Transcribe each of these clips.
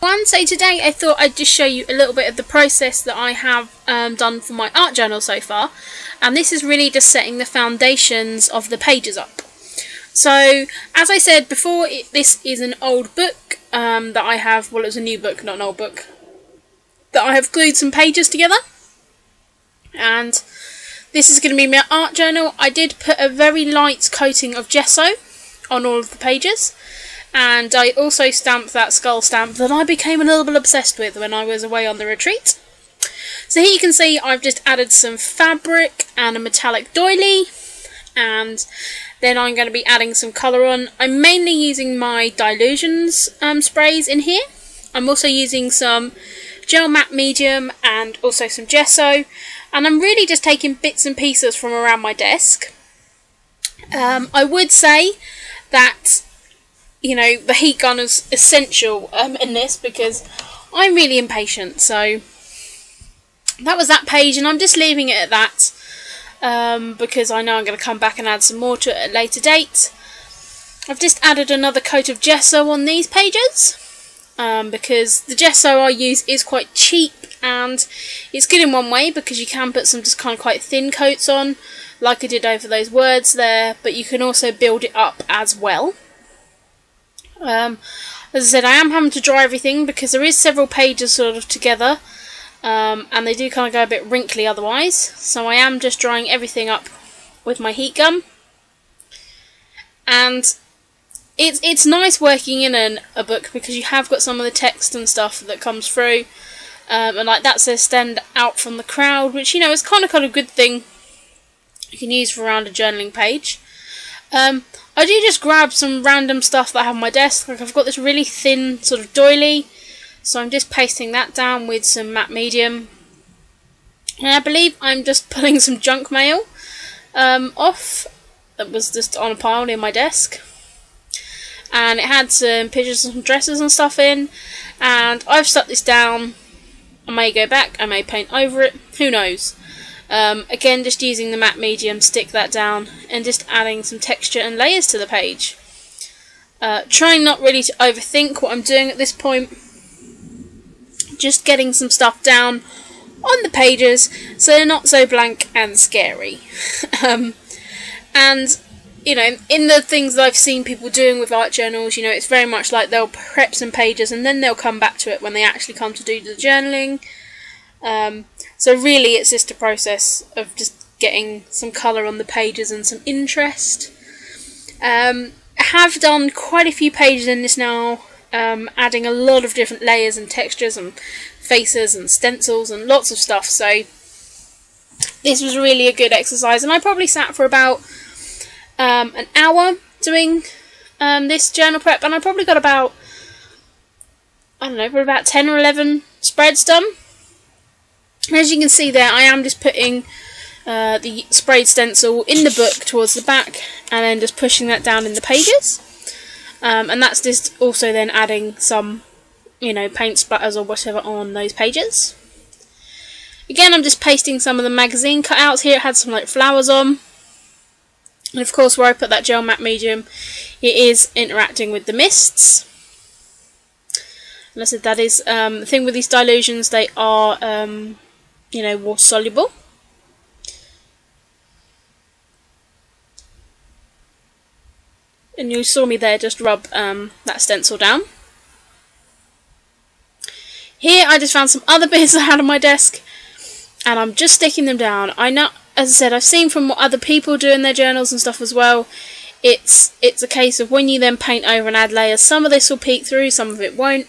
So today I thought I'd just show you a little bit of the process that I have done for my art journal so far, and this is really just setting the foundations of the pages up. So as I said before, this is an old book that I have, well, it was a new book, not an old book, that I have glued some pages together, and this is going to be my art journal. I did put a very light coating of gesso on all of the pages, and I also stamped that skull stamp that I became a little bit obsessed with when I was away on the retreat. So here you can see I've just added some fabric and a metallic doily, and then I'm going to be adding some colour on. I'm mainly using my Dylusions sprays in here. I'm also using some gel matte medium and also some gesso, and I'm really just taking bits and pieces from around my desk. I would say that, you know, the heat gun is essential in this because I'm really impatient. So that was that page, and I'm just leaving it at that because I know I'm going to come back and add some more to it at a later date. I've just added another coat of gesso on these pages because the gesso I use is quite cheap, and it's good in one way because you can put some just kind of quite thin coats on like I did over those words there, but you can also build it up as well. As I said, I am having to dry everything because there is several pages sort of together, and they do kind of go a bit wrinkly otherwise, so I am just drying everything up with my heat gun. And it's nice working in a book because you have got some of the text and stuff that comes through, and like that says stand out from the crowd, which, you know, is kind of a good thing you can use for around a journaling page. I do just grab some random stuff that I have on my desk. Like I've got this really thin sort of doily, so I'm just pasting that down with some matte medium. And I believe I'm just pulling some junk mail off that was just on a pile near my desk. And it had some pictures of some dresses and stuff in, and I've stuck this down. I may go back, I may paint over it, who knows. Again, just using the matte medium, stick that down, and just adding some texture and layers to the page. Trying not really to overthink what I'm doing at this point. Just getting some stuff down on the pages so they're not so blank and scary. And, you know, in the things that I've seen people doing with art journals, you know, it's very much like they'll prep some pages and then they'll come back to it when they actually come to do the journaling. So really it's just a process of just getting some colour on the pages and some interest. I have done quite a few pages in this now, adding a lot of different layers and textures and faces and stencils and lots of stuff, so this was really a good exercise, and I probably sat for about an hour doing this journal prep, and I probably got about, I don't know, probably about 10 or 11 spreads done. As you can see there, I am just putting the sprayed stencil in the book towards the back, and then just pushing that down in the pages. And that's just also then adding some, you know, paint splatters or whatever on those pages. Again, I'm just pasting some of the magazine cutouts here. It had some like flowers on. And of course, where I put that gel matte medium, it is interacting with the mists. And I said that is the thing with these Dylusions, they are you know, water soluble. And you saw me there just rub that stencil down. Here I just found some other bits I had on my desk, and I'm just sticking them down. I know, as I said, I've seen from what other people do in their journals and stuff as well. It's a case of when you then paint over and add layers, some of this will peek through, some of it won't.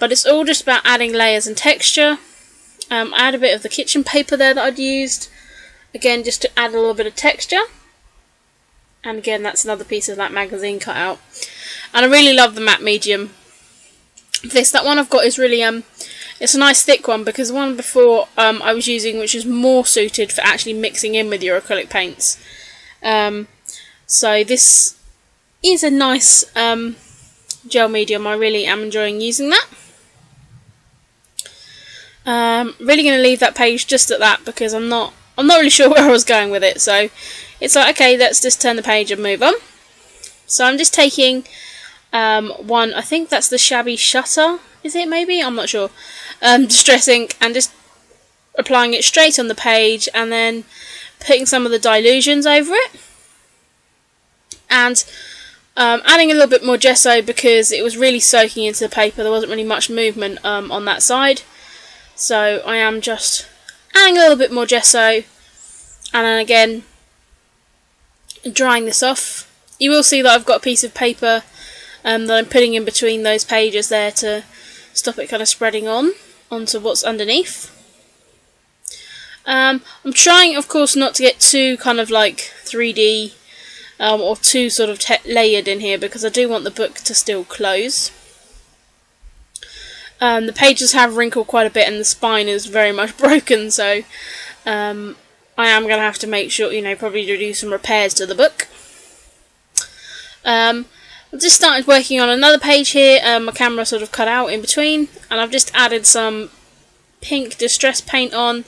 But it's all just about adding layers and texture. I had a bit of the kitchen paper there that I'd used, again just to add a little bit of texture. And again, that's another piece of that magazine cutout. And I really love the matte medium. That one I've got is really it's a nice thick one, because the one before I was using, which is more suited for actually mixing in with your acrylic paints. So this is a nice gel medium. I really am enjoying using that. Really going to leave that page just at that because I'm not really sure where I was going with it. So it's like, okay, let's just turn the page and move on. So I'm just taking one, I think that's the Shabby Shutter, is it maybe? I'm not sure. Distress ink, and just applying it straight on the page and then putting some of the Dylusions over it. And adding a little bit more gesso because it was really soaking into the paper. There wasn't really much movement on that side. So I am just adding a little bit more gesso, and then again drying this off. You will see that I've got a piece of paper that I'm putting in between those pages there to stop it kind of spreading onto what's underneath. I'm trying, of course, not to get too kind of like 3D or too sort of layered in here, because I do want the book to still close. The pages have wrinkled quite a bit and the spine is very much broken, so I am going to have to make sure, probably to do some repairs to the book. I've just started working on another page here. My camera sort of cut out in between, and I've just added some pink distress paint on,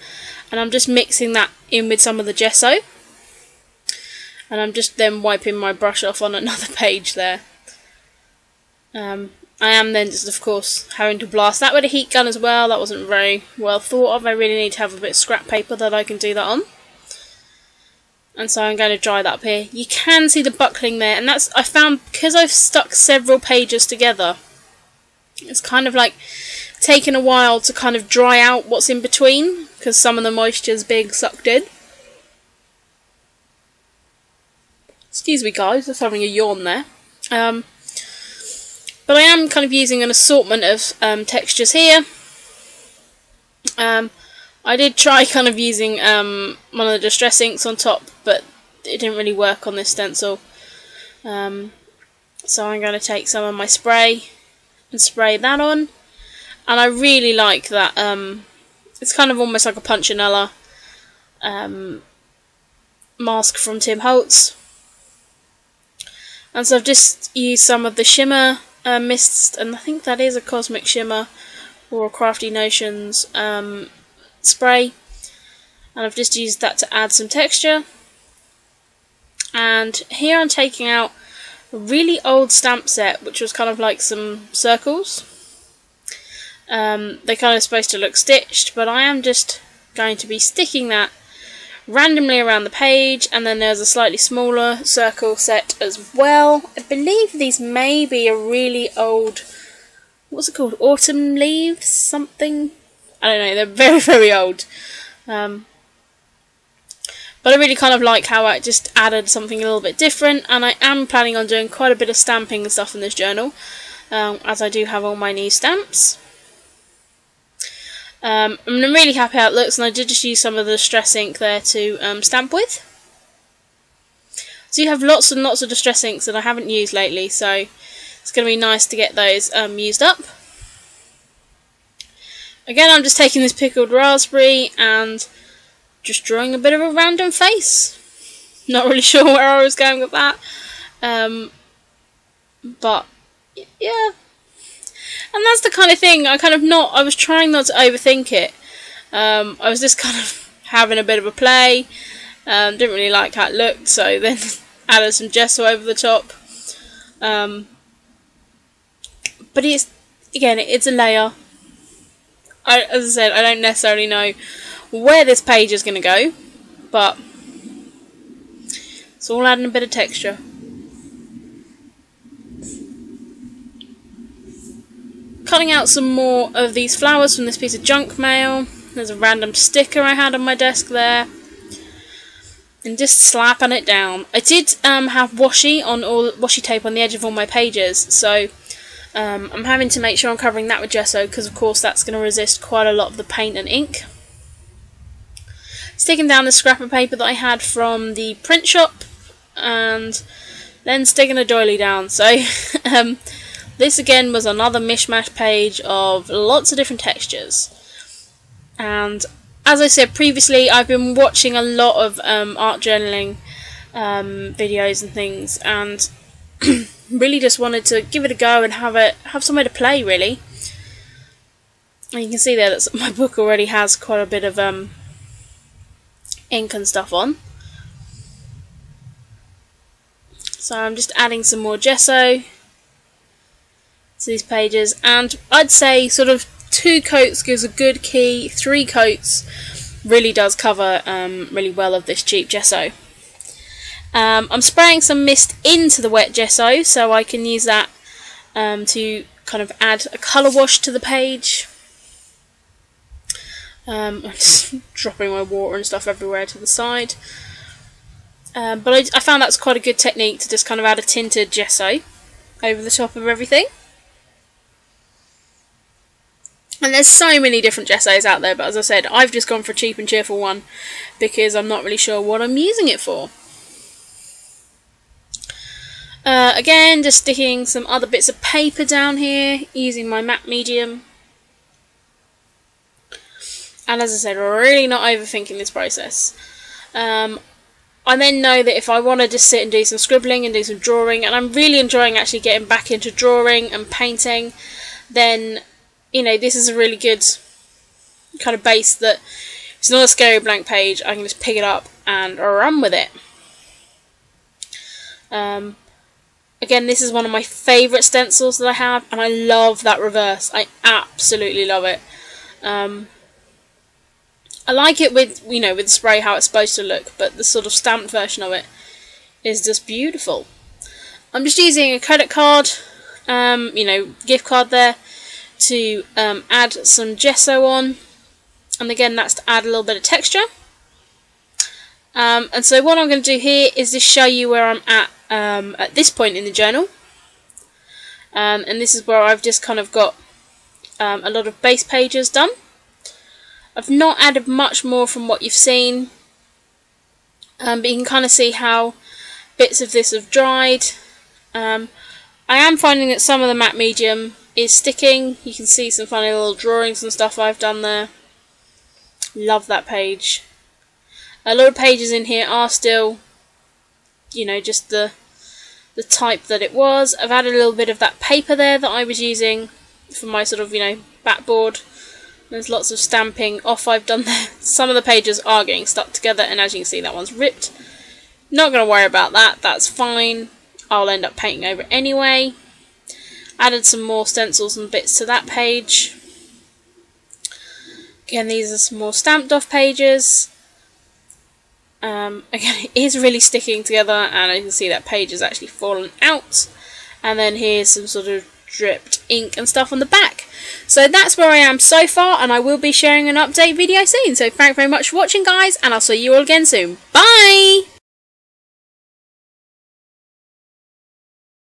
and I'm just mixing that in with some of the gesso, and I'm just then wiping my brush off on another page there. I am then just, of course, having to blast that with a heat gun as well. That wasn't very well thought of. I really need to have a bit of scrap paper that I can do that on. And so I'm going to dry that up here. You can see the buckling there, and that's, I found, because I've stuck several pages together, it's kind of like taken a while to kind of dry out what's in between, because some of the moisture's being sucked in. Excuse me guys, just having a yawn there. But I am kind of using an assortment of textures here. I did try kind of using one of the distress inks on top, but it didn't really work on this stencil. So I'm going to take some of my spray and spray that on. And I really like that. It's kind of almost like a Punchinella mask from Tim Holtz. And so I've just used some of the shimmer mist, and I think that is a Cosmic Shimmer or a Crafty Notions spray, and I've just used that to add some texture. And here I'm taking out a really old stamp set, which was kind of like some circles. They're kind of supposed to look stitched, but I am just going to be sticking that randomly around the page, and then there's a slightly smaller circle set as well. I believe these may be a really old, what's it called, autumn leaves, something? I don't know, they're very, very old. But I really kind of like how I just added something a little bit different, and I am planning on doing quite a bit of stamping and stuff in this journal, as I do have all my new stamps. I'm really happy how it looks, and I did just use some of the distress ink there to stamp with. So you have lots and lots of distress inks that I haven't used lately, so it's going to be nice to get those used up. Again, I'm just taking this pickled raspberry and just drawing a bit of a random face. Not really sure where I was going with that, but yeah. And that's the kind of thing, I was trying not to overthink it. I was just kind of having a bit of a play. Didn't really like how it looked, so then added some gesso over the top. But it's a layer. As I said, I don't necessarily know where this page is going to go, but it's all adding a bit of texture. Cutting out some more of these flowers from this piece of junk mail. There's a random sticker I had on my desk there, and just slapping it down. I did have washi tape on the edge of all my pages, so I'm having to make sure I'm covering that with gesso, because of course that's going to resist quite a lot of the paint and ink. Sticking down the scrap of paper that I had from the print shop, and then sticking a doily down. So this again was another mishmash page of lots of different textures. And as I said previously, I've been watching a lot of art journaling videos and things, and really just wanted to give it a go and have somewhere to play, really. And you can see there that my book already has quite a bit of ink and stuff on. So I'm just adding some more gesso. to these pages, and I'd say sort of 2 coats gives a good key, 3 coats really does cover really well of this cheap gesso. I'm spraying some mist into the wet gesso so I can use that to kind of add a colour wash to the page. I'm just dropping my water and stuff everywhere to the side. But I found that's quite a good technique to just kind of add a tinted gesso over the top of everything. And there's so many different gessos out there, but as I said, I've just gone for a cheap and cheerful one because I'm not really sure what I'm using it for. Again, just sticking some other bits of paper down here using my matte medium. And as I said, we're really not overthinking this process. I then know that if I want to just sit and do some scribbling and do some drawing, and I'm really enjoying actually getting back into drawing and painting, then, you know, this is a really good kind of base that it's not a scary blank page. I can just pick it up and run with it. Again, this is one of my favourite stencils that I have, and I love that reverse. I absolutely love it. I like it with, you know, with the spray how it's supposed to look, but the sort of stamped version of it is just beautiful. I'm just using a credit card, you know, gift card there, to add some gesso on, and again that's to add a little bit of texture. And so what I'm going to do here is just show you where I'm at this point in the journal, and this is where I've just kind of got a lot of base pages done. I've not added much more from what you've seen, but you can kind of see how bits of this have dried. I am finding that some of the matte medium is sticking. You can see some funny little drawings and stuff I've done there. Love that page. A lot of pages in here are still, you know, just the type that it was. I've added a little bit of that paper there that I was using for my sort of, you know, backboard. There's lots of stamping off I've done there. Some of the pages are getting stuck together, and as you can see, that one's ripped. Not going to worry about that, that's fine. I'll end up painting over it anyway. Added some more stencils and bits to that page. Again, these are some more stamped off pages. Again, it is really sticking together, and you can see that page has actually fallen out. And then here's some sort of dripped ink and stuff on the back. So that's where I am so far, and I will be sharing an update video soon. So thank you very much for watching, guys, and I'll see you all again soon. Bye!